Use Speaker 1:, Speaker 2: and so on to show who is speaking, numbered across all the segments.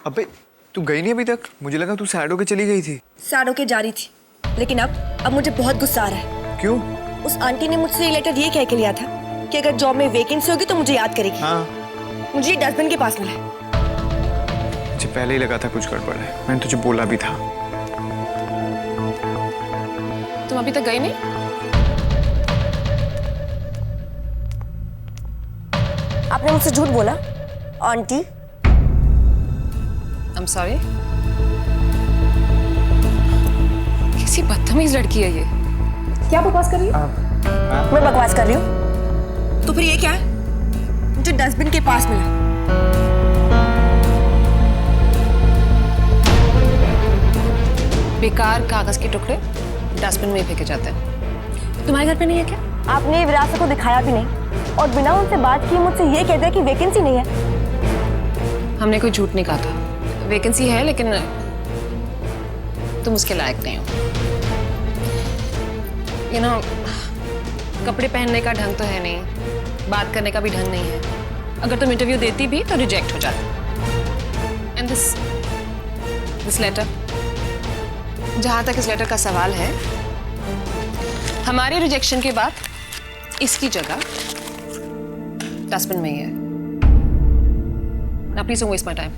Speaker 1: अबे तू गई नहीं अभी तक? मुझे लगा तू सैड होके चली गई थी।
Speaker 2: सैड होके जा रही थी, लेकिन अब मुझे बहुत गुस्सा आ रहा है।
Speaker 1: क्यों?
Speaker 2: उस आंटी ने मुझसे ये लेटर ये कह के लिया था कि अगर जॉब में वैकेंसी होगी तो मुझे याद करेगी।
Speaker 1: हाँ।
Speaker 2: मुझे ये डस्टबिन के पास मिला है।
Speaker 1: मुझे पहले ही लगा था कुछ गड़बड़ है, मैंने तुझे बोला भी था।
Speaker 3: तुम अभी तक गई नहीं?
Speaker 2: आपने मुझसे झूठ बोला आंटी।
Speaker 3: I'm sorry। किसी बदतमीज लड़की है ये। क्या बकवास कर रही है?
Speaker 2: मैं बकवास कर रही हूँ? तो फिर ये क्या है? मुझे डस्टबिन के पास मिला।
Speaker 3: बेकार कागज के टुकड़े डस्टबिन में ही फेंके जाते हैं। तुम्हारे घर पे नहीं है क्या?
Speaker 2: आपने विरासत को दिखाया भी नहीं और बिना उनसे बात किए मुझसे ये कह दिया कि वैकेंसी नहीं है।
Speaker 3: हमने कोई झूठ नहीं कहा था। वैकेंसी है लेकिन तुम उसके लायक नहीं हो। You know, कपड़े पहनने का ढंग तो है नहीं, बात करने का भी ढंग नहीं है। अगर तुम इंटरव्यू देती भी तो रिजेक्ट हो जाती। एंड दिस लेटर, जहां तक इस लेटर का सवाल है, हमारे रिजेक्शन के बाद इसकी जगह डस्टबिन में ही है। Now please don't waste my time।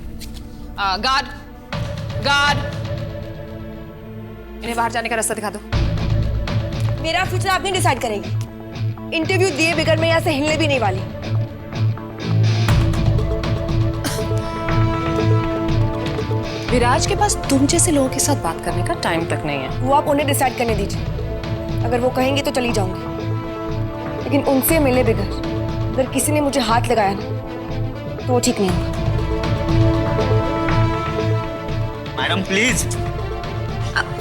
Speaker 3: Guard, इन्हें बाहर जाने का रास्ता दिखा दो।
Speaker 2: मेरा फ्यूचर आप नहीं डिसाइड करेगी। इंटरव्यू दिए बगैर मैं यहाँ से हिलने भी नहीं वाली।
Speaker 3: विराज के पास तुम जैसे लोगों के साथ बात करने का टाइम तक नहीं है।
Speaker 2: वो आप उन्हें डिसाइड करने दीजिए। अगर वो कहेंगे तो चली जाऊंगी, लेकिन उनसे मिले बगैर अगर किसी ने मुझे हाथ लगाया ना तो वो ठीक नहीं होगा।
Speaker 1: Madam please.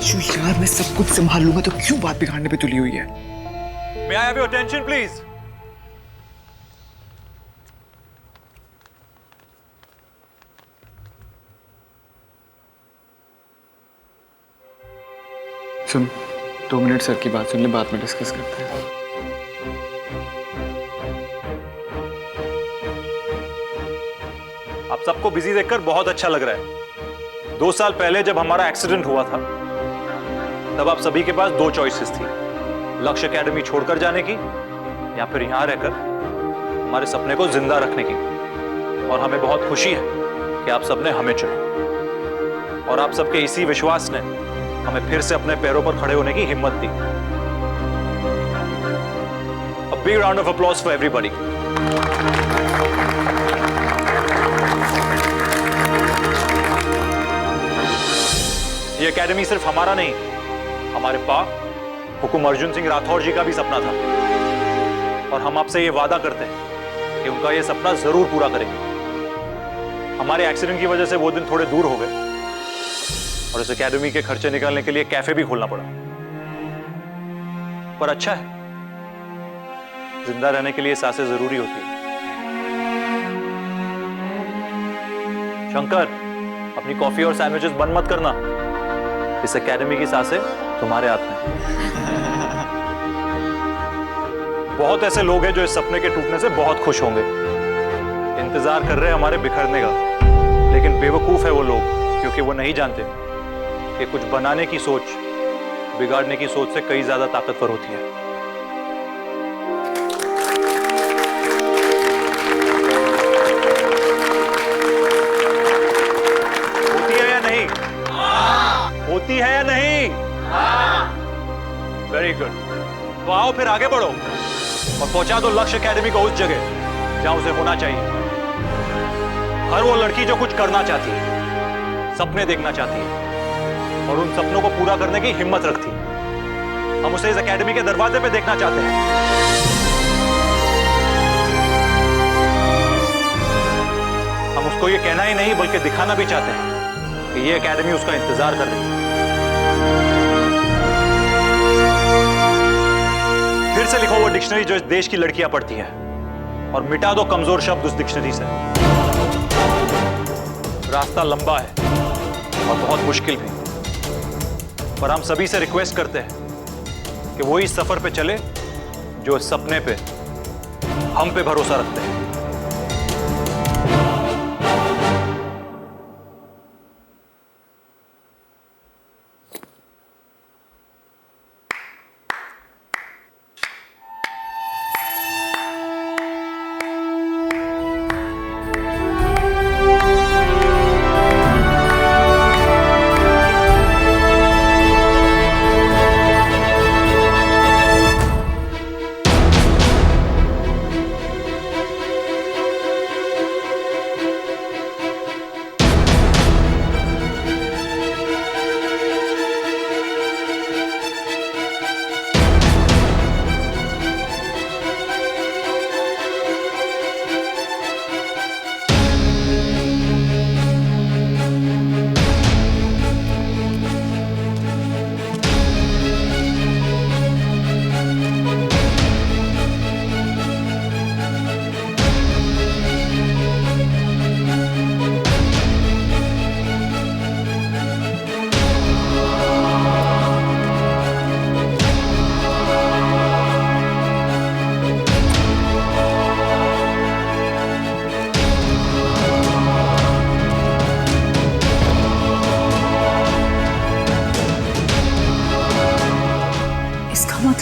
Speaker 1: यार मैं सब कुछ संभाल लूंगा, तो क्यों बात बिगाड़ने पे तुली हुई है?
Speaker 4: May I have your attention, please?
Speaker 1: Soon, 2 minute sir की बात सुन ले, बाद में डिस्कस करते हैं।
Speaker 4: आप सबको बिजी देखकर बहुत अच्छा लग रहा है। 2 साल पहले जब हमारा एक्सीडेंट हुआ था, तब आप सभी के पास 2 चॉइसेस थी, लक्ष्य एकेडमी छोड़कर जाने की या फिर यहां रहकर हमारे सपने को जिंदा रखने की। और हमें बहुत खुशी है कि आप सबने हमें चुना और आप सबके इसी विश्वास ने हमें फिर से अपने पैरों पर खड़े होने की हिम्मत दी। A big round of applause for everybody। ये एकेडमी सिर्फ हमारा नहीं, हमारे हुकुम अर्जुन सिंह राठौर जी का भी सपना था। और हम आपसे ये वादा करते हैं कि उनका ये सपना जरूर पूरा करेंगे। हमारे एक्सीडेंट की वजह से वो दिन थोड़े दूर हो गए और इस एकेडमी के खर्चे निकालने के लिए कैफे भी खोलना पड़ा। पर अच्छा है, जिंदा रहने के लिए सांसें जरूरी होती है। शंकर, अपनी कॉफी और सैंडविचेस बंद मत करना। इस एकेडमी की सांसें तुम्हारे हाथ में। बहुत ऐसे लोग हैं जो इस सपने के टूटने से बहुत खुश होंगे, इंतजार कर रहे हैं हमारे बिखरने का। लेकिन बेवकूफ है वो लोग, क्योंकि वो नहीं जानते कि कुछ बनाने की सोच बिगाड़ने की सोच से कई ज्यादा ताकतवर होती है। होती है या नहीं? होती है या नहीं? Very good. तो आओ फिर आगे बढ़ो और पहुंचा दो लक्ष्य एकेडमी को उस जगह जहां उसे होना चाहिए। हर वो लड़की जो कुछ करना चाहती है, सपने देखना चाहती है और उन सपनों को पूरा करने की हिम्मत रखती है, हम उसे इस एकेडमी के दरवाजे पे देखना चाहते हैं। हम उसको ये कहना ही नहीं बल्कि दिखाना भी चाहते हैं कि ये एकेडमी उसका इंतजार कर रही है। फिर से लिखो वो डिक्शनरी जो इस देश की लड़कियां पढ़ती है और मिटा दो कमजोर शब्द उस डिक्शनरी से। रास्ता लंबा है और बहुत मुश्किल भी, पर हम सभी से रिक्वेस्ट करते हैं कि वो इस सफर पे चले जो इस सपने पे, हम पे भरोसा रखते हैं।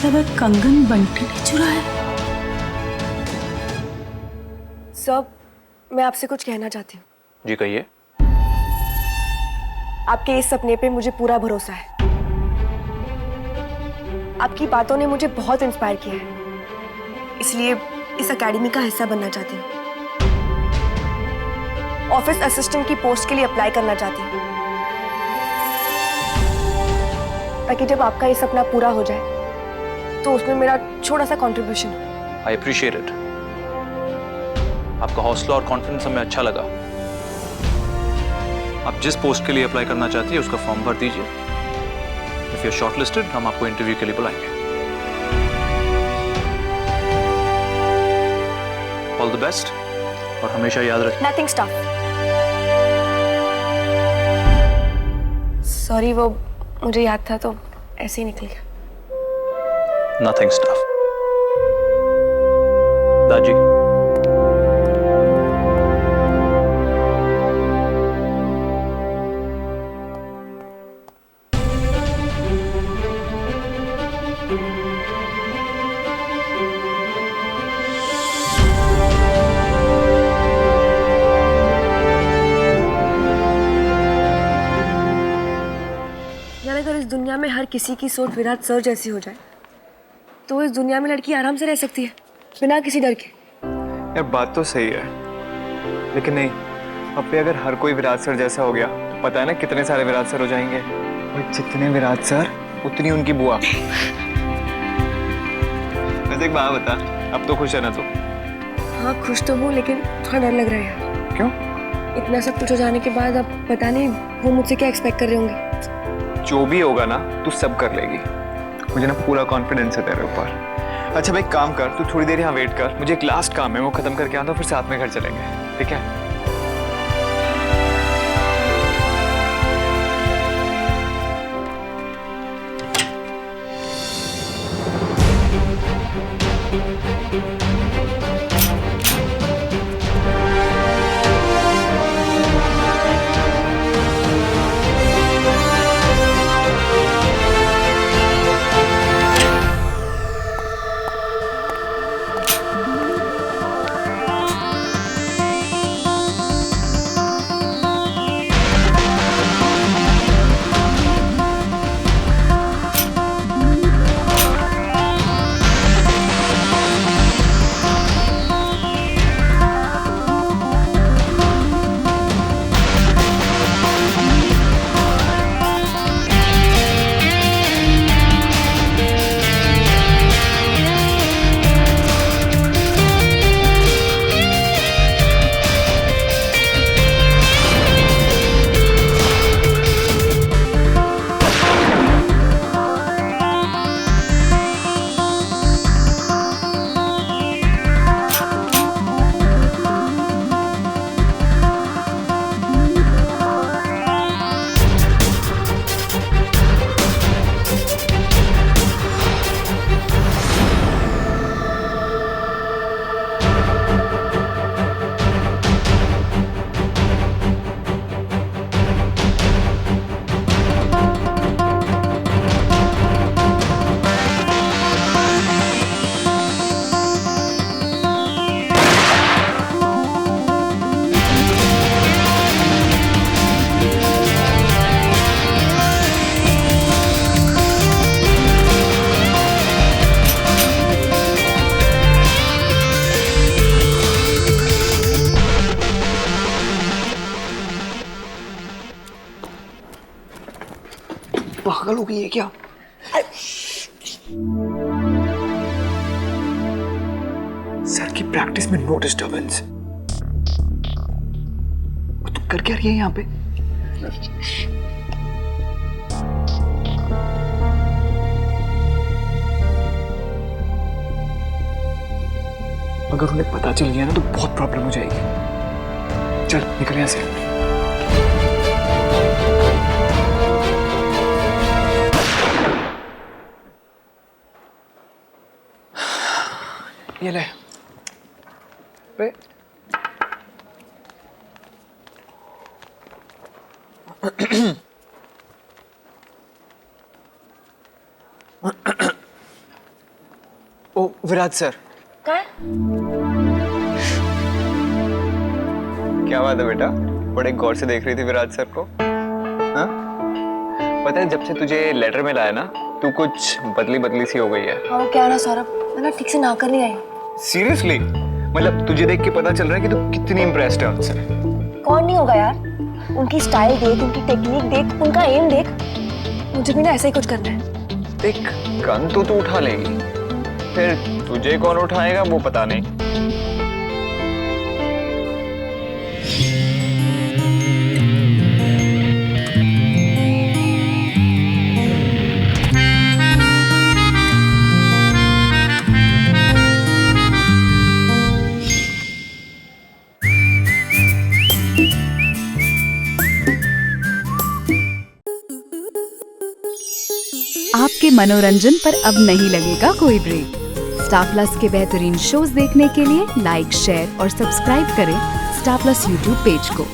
Speaker 5: मतलब कंगन बंटी ने चुराया?
Speaker 2: सब मैं आपसे कुछ कहना चाहती हूँ।
Speaker 4: जी कहिए।
Speaker 2: आपके इस सपने पे मुझे पूरा भरोसा है। आपकी बातों ने मुझे बहुत इंस्पायर किया है, इसलिए इस एकेडमी का हिस्सा बनना चाहती हूँ। ऑफिस असिस्टेंट की पोस्ट के लिए अप्लाई करना चाहती हूँ, ताकि जब आपका ये सपना पूरा हो जाए तो उसमें मेरा छोटा सा कंट्रीब्यूशन हो।
Speaker 4: I appreciate it. आपका हौसला और कॉन्फिडेंस हमें अच्छा लगा। आप जिस पोस्ट के लिए अप्लाई करना चाहती है उसका फॉर्म भर दीजिए। इफ यू आर शॉर्टलिस्टेड हम आपको इंटरव्यू के लिए बुलाएंगे। ऑल द बेस्ट और हमेशा याद रखें।
Speaker 2: Nothing stuff. सॉरी, वो मुझे याद था तो ऐसे ही निकल गया।
Speaker 4: Nothing stuff. दाजी
Speaker 2: यार, अगर इस दुनिया में हर किसी की सोच विराट सर जैसी हो जाए तो इस दुनिया में लड़की आराम से रह सकती है बिना किसी डर के।
Speaker 1: यार बात तो सही है, लेकिन नहीं, अब पे अगर हर कोई विराट सर जैसा हो गया तो पता है ना कितने सारे विराट सर हो जाएंगे। और जितने विराट सर उतनी उनकी बुआ। वैसे एक बात बता, अब तो खुश है ना तू?
Speaker 2: हाँ खुश तो हूँ, लेकिन थोड़ा डर लग रहा है यार।
Speaker 1: क्यों?
Speaker 2: इतना सब कुछ हो जाने के बाद अब पता नहीं वो मुझसे क्या एक्सपेक्ट कर रहे होंगे।
Speaker 1: जो भी होगा ना तू सब कर लेगी, मुझे ना पूरा कॉन्फिडेंस है तेरे ऊपर। अच्छा भाई काम कर, तू थोड़ी देर यहाँ वेट कर, मुझे एक लास्ट काम है वो खत्म करके आता हूँ, फिर साथ में घर चलेंगे, ठीक है? पागल हो गई है क्या? सर की प्रैक्टिस में नो डिस्टर्बेंस। तुम कर क्या रही है यहाँ पे? अगर उन्हें पता चल गया ना तो बहुत प्रॉब्लम हो जाएगी। चल निकल यहाँ से। ये ले बे। विराज सर।
Speaker 2: कहाँ है?
Speaker 1: क्या बात है बेटा, बड़े गौर से देख रही थी विराज सर को। हाँ? पता है जब से तुझे लेटर मिला है ना, तू कुछ बदली बदली सी हो गई है।
Speaker 2: हाँ वो क्या ना सौरभ, मैं ना ठीक से ना कर नहीं आई।
Speaker 1: सीरियसली? मतलब तुझे देख के पता चल रहा है कि तू कितनी इम्प्रेस्ड है उनसे।
Speaker 2: कौन नहीं होगा यार, उनकी स्टाइल देख, उनकी टेक्निक देख, उनका एम देख। मुझे भी ना ऐसा ही कुछ करना है।
Speaker 1: देख, गन तो तू उठा लेगी, फिर तुझे कौन उठाएगा वो पता नहीं।
Speaker 5: आपके मनोरंजन पर अब नहीं लगेगा कोई ब्रेक। स्टार प्लस के बेहतरीन शोज देखने के लिए लाइक, शेयर और सब्सक्राइब करें स्टार प्लस यूट्यूब पेज को।